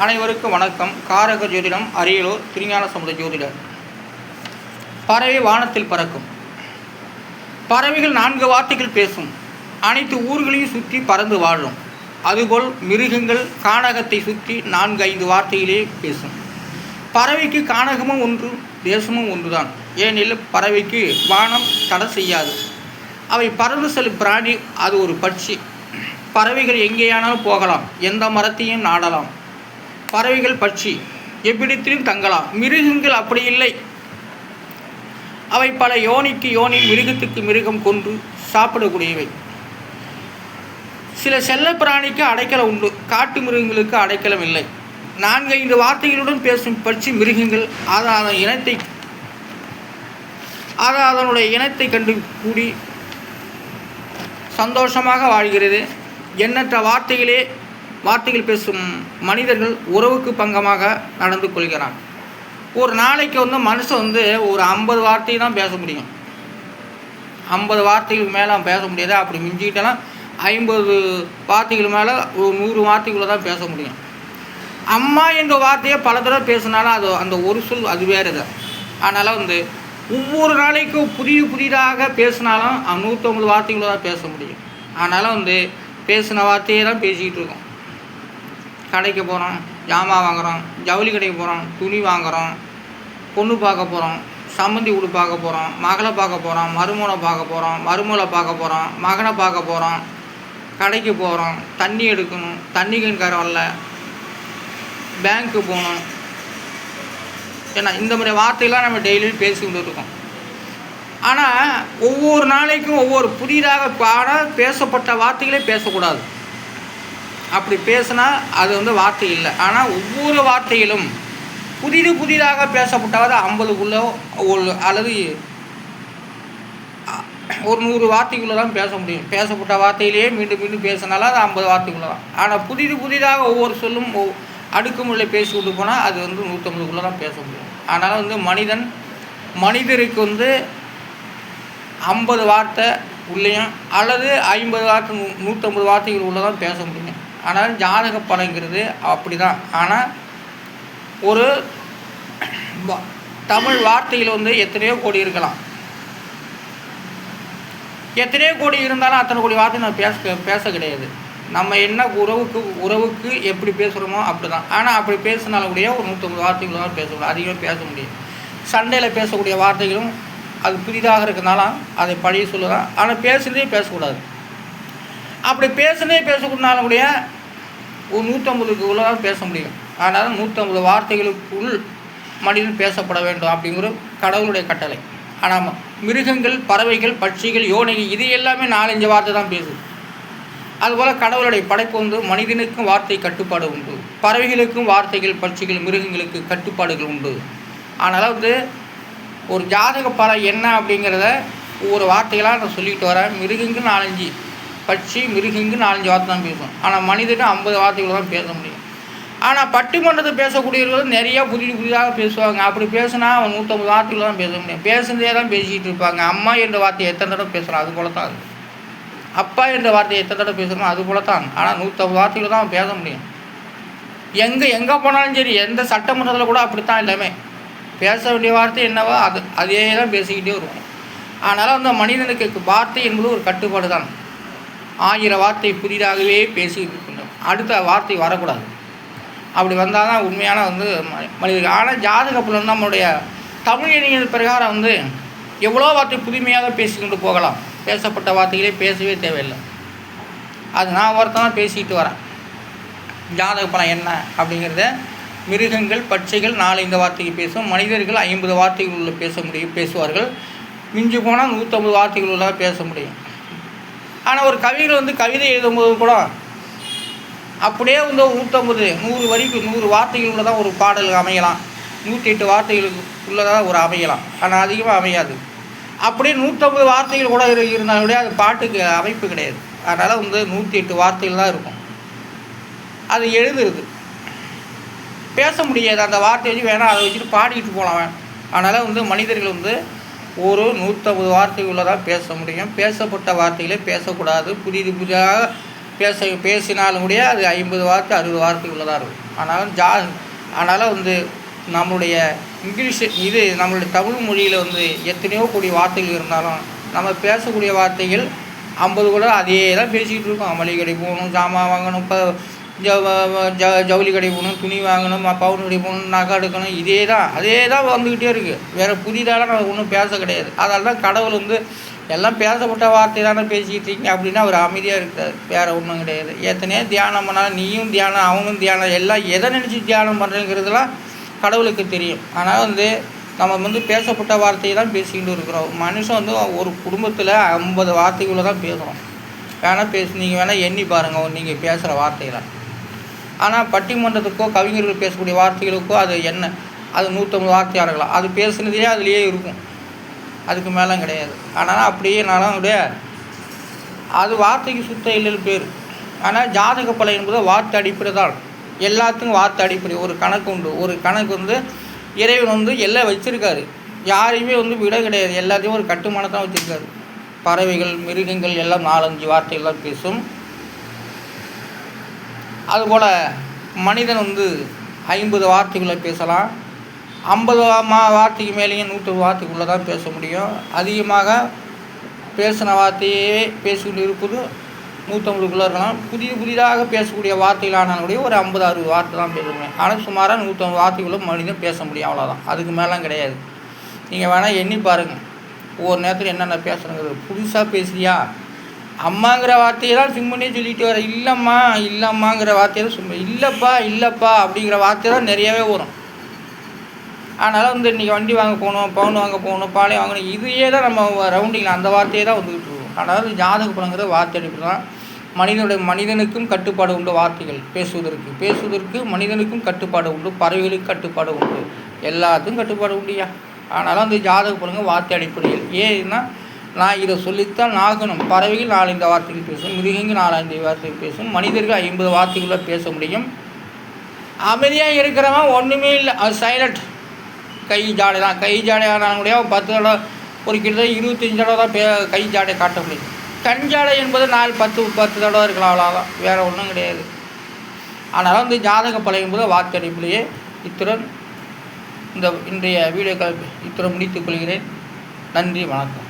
அனைவருக்கும் வணக்கம். காரக ஜோதிடம், அரியலூர் திருஞான சமுத ஜோதிடர். பறவை வானத்தில் பறக்கும். பறவைகள் 4 வார்த்தைகள் பேசும். அனைத்து ஊர்களையும் சுற்றி பறந்து வாழும். அதுபோல் மிருகங்கள் கானகத்தை சுற்றி 4-5 வார்த்தையிலே பேசும். பறவைக்கு கானகமும் ஒன்று, தேசமும் ஒன்றுதான். ஏனெனில் பறவைக்கு வானம் தடை செய்யாது. அவை பறந்து செல்லும் பிராணி. அது ஒரு பட்சி. பறவைகள் எங்கேயானாலும் போகலாம், எந்த மரத்தையும் நாடலாம். பறவைகள் பட்சி, எவ்விடத்திலும் தங்கலாம். மிருகங்கள் அப்படி இல்லை. அவை பல யோனிக்கு யோனி, மிருகத்துக்கு மிருகம் கொன்று சாப்பிடக்கூடியவை. சில செல்ல பிராணிக்கு அடைக்கலம் உண்டு, காட்டு மிருகங்களுக்கு அடைக்கலம் இல்லை. 4-5 வார்த்தைகளுடன் பேசும் பட்சி மிருகங்கள் அதனுடைய இனத்தை கண்டு கூடி சந்தோஷமாக வாழ்கிறது. எண்ணற்ற வார்த்தைகள் பேசும் மனிதர்கள் உறவுக்கு பங்கமாக நடந்து கொள்கிறான். ஒரு நாளைக்கு மனுஷன் ஒரு 50 வார்த்தை தான் பேச முடியும். 50 வார்த்தைகளுக்கு மேலே பேச முடியாது. அப்படி மிஞ்சிக்கிட்டலாம் 50 வார்த்தைகள் மேலே ஒரு 100 வார்த்தைக்குள்ளே தான் பேச முடியும். அம்மா என்ற வார்த்தையை பல தடவை பேசினாலும் அது அந்த ஒரு சொல் அது வேறு தான். அதனால் ஒவ்வொரு நாளைக்கும் புதிதாக பேசினாலும் 150 வார்த்தைக்குள்ளே தான் பேச முடியும். அதனால் பேசின வார்த்தையே தான் பேசிக்கிட்டு இருக்கோம். கடைக்கு போகிறோம், ஜாமான் வாங்குகிறோம், ஜவுளி கடைக்கு போகிறோம், துணி வாங்குகிறோம், பொண்ணு பார்க்க போகிறோம், சம்மந்தி வீடு பார்க்க போகிறோம், மகளை பார்க்க போகிறோம், மருமகளை பார்க்க போகிறோம், மருமகளை பார்க்க போகிறோம், மகனை பார்க்க போகிறோம், கடைக்கு போகிறோம், தண்ணி எடுக்கணும், தண்ணிக்கு வரல, பேங்க்கு போகணும். ஏன்னா இந்த மாதிரி வார்த்தையெல்லாம் நம்ம டெய்லியும் பேசிக்கிட்டு இருக்கோம். ஆனால் ஒவ்வொரு நாளைக்கும் ஒவ்வொரு புதிதாக பேசப்பட்ட வார்த்தைகளே பேசக்கூடாது. அப்படி பேசினா அது வார்த்தை இல்லை. ஆனால் ஒவ்வொரு வார்த்தையிலும் புதிதாக பேசப்பட்டாவது 50குள்ளே அல்லது ஒரு 100 வார்த்தைக்குள்ளே தான் பேச முடியும். பேசப்பட்ட வார்த்தையிலேயே மீண்டும் பேசினாலும் அது 50 வார்த்தைக்குள்ளே தான். ஆனால் புதிதாக ஒவ்வொரு சொல்லும் அடுக்குமுறையை பேசி விட்டு போனால் அது 150குள்ளே தான் பேச முடியும். அதனால் மனிதருக்கு 50 வார்த்தை உள்ளேயும் அல்லது 50 வார்த்தை 150 வார்த்தைகள் உள்ள தான் பேச முடியும். ஆனால் ஜாதக பலங்கிறது அப்படி தான். ஆனால் ஒரு தமிழ் வார்த்தையில் எத்தனையோ கோடி இருக்கலாம். எத்தனையோ கோடி இருந்தாலும் அத்தனை கோடி வார்த்தை நம்ம பேச கிடையாது. நம்ம என்ன உறவுக்கு எப்படி பேசுகிறோமோ அப்படி தான். ஆனால் அப்படி பேசினாலும் கூட ஒரு 150 வார்த்தைகள் தான் பேசக்கூடாது, அதிகமாக பேச முடியும். சண்டையில் பேசக்கூடிய வார்த்தைகளும் அது புதிதாக இருக்கிறதுனால அதை பழைய சொல்லலாம். ஆனால் பேசுனதே பேசக்கூடாது. அப்படி பேசக்கூடாதுனாலும் கூட ஒரு 150க்குள்ளே தான் பேச முடியும். அதனால் 150 வார்த்தைகளுக்குள் மனிதன் பேசப்பட வேண்டும் அப்படிங்கிற கடவுளுடைய கட்டளை. ஆனால் மிருகங்கள், பறவைகள், பட்சிகள், யோனிகள் இது எல்லாமே 4-5 வார்த்தை தான் பேசுது. அதுபோல் கடவுளுடைய படைப்பு மனிதனுக்கும் வார்த்தை கட்டுப்பாடு உண்டு, பறவைகளுக்கும் வார்த்தைகள், பட்சிகள், மிருகங்களுக்கு கட்டுப்பாடுகள் உண்டு. அதனால் ஒரு ஜாதக பலம் என்ன அப்படிங்கிறத ஒவ்வொரு வார்த்தைகளாக நான் சொல்லிட்டு வரேன். மிருகங்கு 4-5 பட்சி, மிருகங்கு 4-5 வார்த்தை தான் பேசும். ஆனால் மனிதனும் 50 வார்த்தைகள் தான் பேச முடியும். ஆனால் பட்டிமன்றத்தை பேசக்கூடியவர்கள் நிறையா புதிதாக பேசுவாங்க. அப்படி பேசினா அவன் 150 வார்த்தைகள் தான் பேச முடியும். பேசுனதே தான் பேசிக்கிட்டு இருப்பாங்க. அம்மா என்ற வார்த்தையை எத்தனை தடவை பேசுகிறான் அது போல தான். அப்பா என்ற வார்த்தையை எத்தனை தடவை பேசுகிறோம் அது போல தான். ஆனால் 150 வார்த்தைகள் தான் அவன் பேச முடியும். எங்கே போனாலும் சரி, எந்த சட்டமன்றத்தில் கூட அப்படித்தான் எல்லாமே பேச வேண்டிய வார்த்தை என்னவோ அதே தான் பேசிக்கிட்டே இருக்கும். அதனால் மனிதனுக்கு வார்த்தை என்பது ஒரு கட்டுப்பாடு தான். 1000 வார்த்தை புதிதாகவே பேசிக்கிட்டு இருக்கணும். அடுத்த வார்த்தை வரக்கூடாது. அப்படி வந்தால் தான் உண்மையான மனிதர்கள். ஆனால் ஜாதகத்தில் நம்மளுடைய தமிழ் இணையல் பிரகாரம் எவ்வளோ வார்த்தை புதுமையாக பேசிக்கொண்டு போகலாம். பேசப்பட்ட வார்த்தைகளே பேசவே தேவையில்லை. அது நான் ஒருத்தான் பேசிக்கிட்டு வரேன். ஜாதக பலம் என்ன அப்படிங்கிறத மிருகங்கள், பட்சிகள் 4-5 வார்த்தைக்கு பேசும். மனிதர்கள் 50 வார்த்தைகள் உள்ள பேசுவார்கள். மிஞ்சி போனால் 150 வார்த்தைகள் உள்ள பேச முடியும். ஆனால் ஒரு கவிஞர் கவிதை எழுதும்போது கூட அப்படியே 150 100 வரிக்கு 100 வார்த்தைகள் உள்ள தான் ஒரு பாடல் அமையலாம். 108 வார்த்தைகளுக்கு உள்ளதாக ஒரு அமையலாம். ஆனால் அதிகமாக அமையாது. அப்படியே 150 வார்த்தைகள் கூட இருந்தாலும் கூட அது பாட்டுக்கு அமைப்பு கிடையாது. அதனால் 108 வார்த்தைகள் தான் இருக்கும். அது எழுதுறது பேச முடியாது. அந்த வார்த்தையை வச்சு வேணால் அதை வச்சுட்டு பாடிக்கிட்டு போகலாம். அதனால் மனிதர்கள் ஒரு 150 வார்த்தைக்குள்ளே தான் பேச முடியும். பேசப்பட்ட வார்த்தைகளே பேசக்கூடாது. புதிதாக பேசினாலும் கூட அது 50 வார்த்தை 60 வார்த்தைக்குள்ளதாக இருக்கும். ஆனாலும் வந்து நம்மளுடைய இங்கிலீஷ் நம்மளுடைய தமிழ் மொழியில் வந்து எத்தனையோ கோடி வார்த்தைகள் இருந்தாலும் நம்ம பேசக்கூடிய வார்த்தைகள் 50 கூட அதே தான் பேசிக்கிட்டு இருக்கோம். மளிகை கடை போகணும், ஜாமான் வாங்கணும், இப்போ ஜவுளி கடை போகணும், துணி வாங்கணும், பவுன் கடை போகணும், நகை எடுக்கணும், அதே தான் வந்துக்கிட்டே இருக்குது. வேறு புதிதாக நம்ம ஒன்றும் பேச கிடையாது. அதனால தான் கடவுள் வந்து எல்லாம் பேசப்பட்ட வார்த்தை தானே பேசிக்கிட்டு இருக்கீங்க அப்படின்னா அவர் அமைதியாக இருக்காது. வேறு ஒன்றும் கிடையாது. எத்தனையோ தியானம் பண்ணாலும் நீயும் தியானம், அவனும் தியானம், எல்லாம் எதை நினச்சி தியானம் பண்ணுறேங்கிறதுலாம் கடவுளுக்கு தெரியும். ஆனால் வந்து நம்ம வந்து பேசப்பட்ட வார்த்தையை தான் பேசிக்கிட்டு இருக்கிறோம். மனுஷன் வந்து ஒரு குடும்பத்தில் 50 வார்த்தைக்குள்ளே தான் பேசுகிறோம். நீங்கள் வேணால் எண்ணி பாருங்கள் நீங்கள் பேசுகிற வார்த்தைகளை. ஆனால் பட்டிமன்றத்துக்கோ கவிஞர்கள் பேசக்கூடிய வார்த்தைகளுக்கோ அது 150 வார்த்தையாக இருக்கலாம். அது பேசுனதே அதுலேயே இருக்கும், அதுக்கு மேலே கிடையாது. ஆனால் அப்படியேனாலும் கூட அது வார்த்தைக்கு சுத்த இல்லைன்னு பேர். ஆனால் ஜாதக பலன் என்பது வார்த்தை அடிப்படை தான். எல்லாத்துக்கும் வார்த்தை அடிப்படை. ஒரு கணக்கு உண்டு. ஒரு கணக்கு வந்து இறைவன் வந்து எல்லாம் வச்சுருக்காரு. யாரையுமே வந்து விட கிடையாது. எல்லாத்தையும் ஒரு கட்டுமானத்தான் வச்சுருக்காரு. பறவைகள், மிருகங்கள் எல்லாம் 4-5 வார்த்தைகள் தான் பேசும். அதுபோல் மனிதன் வந்து 50 வார்த்தைக்குள்ளே பேசலாம். 50 வார்த்தைக்கு மேலேயும் 100 வார்த்தைக்குள்ளே தான் பேச முடியும். அதிகமாக பேசின வார்த்தையே பேசிக்கிட்டு இருப்பது 150க்குள்ளே இருக்கலாம். புதிதாக பேசக்கூடிய வார்த்தைகளானாலுடைய ஒரு 50-60 வார்த்தை தான் பேச முடியும். ஆனால் சுமாராக 150 வார்த்தைக்குள்ளே மனிதன் பேச முடியும், அவ்வளோதான். அதுக்கு மேலாம் கிடையாது. நீங்கள் வேணால் எண்ணி பாருங்கள் ஒவ்வொரு நேரத்தில் என்னென்ன பேசுகிறேங்கிறது. புதுசாக பேசுறியா, அம்மாங்கிற வார்த்தையை தான் சிம்மனே சொல்லிட்டு வர, இல்லைம்மாங்கிற வார்த்தையை தான் சும்மா, இல்லைப்பா அப்படிங்கிற வார்த்தை தான் நிறையவே வரும். அதனால் வந்து இன்றைக்கி வண்டி வாங்க போகணும், பவுன் வாங்க போகணும், பாலை வாங்கணும், இதையே தான் நம்ம ரவுண்டிங்கில் அந்த வார்த்தையே தான் வந்துக்கிட்டு இருக்கோம். அதனால் ஜாதக பலங்கிற வார்த்தை அடிப்படை தான். மனிதனுக்கும் கட்டுப்பாடு உண்டு. வார்த்தைகள் பேசுவதற்கு மனிதனுக்கும் கட்டுப்பாடு உண்டு. பறவைகளுக்கு கட்டுப்பாடு உண்டு. எல்லாத்துக்கும் கட்டுப்பாடு உண்டுயா. ஆனாலும் அந்த ஜாதக பலங்க வார்த்தை அடிப்படையில். ஏன்னா நான் இதை சொல்லித்தான் ஆகணும். பறவைகள் 4-5 வார்த்தைகள் பேசும், மிருகங்கள் 4-5 வார்த்தைகள் பேசும், மனிதர்கள் 50 வார்த்தைக்குள்ளே பேச முடியும். அமைதியாக இருக்கிறவன் ஒன்றுமே இல்லை, அது சைலண்ட். கை ஜாடை தான். கை ஜாடை ஆனாலும் கூட 10 தடவை, ஒரு கிட்டத்தட்ட 25 தடவை தான் கை ஜாடை காட்ட முடியும். கண் ஜாடை என்பது 10 தடவை இருக்கலாம், அவ்வளோதான். வேறு ஒன்றும் கிடையாது. ஆனாலும் இந்த ஜாதக பலன் என்பது வார்த்தை அடிப்படையே. இத்துடன் இன்றைய வீடியோக்கள் முடித்துக் கொள்கிறேன். நன்றி, வணக்கம்.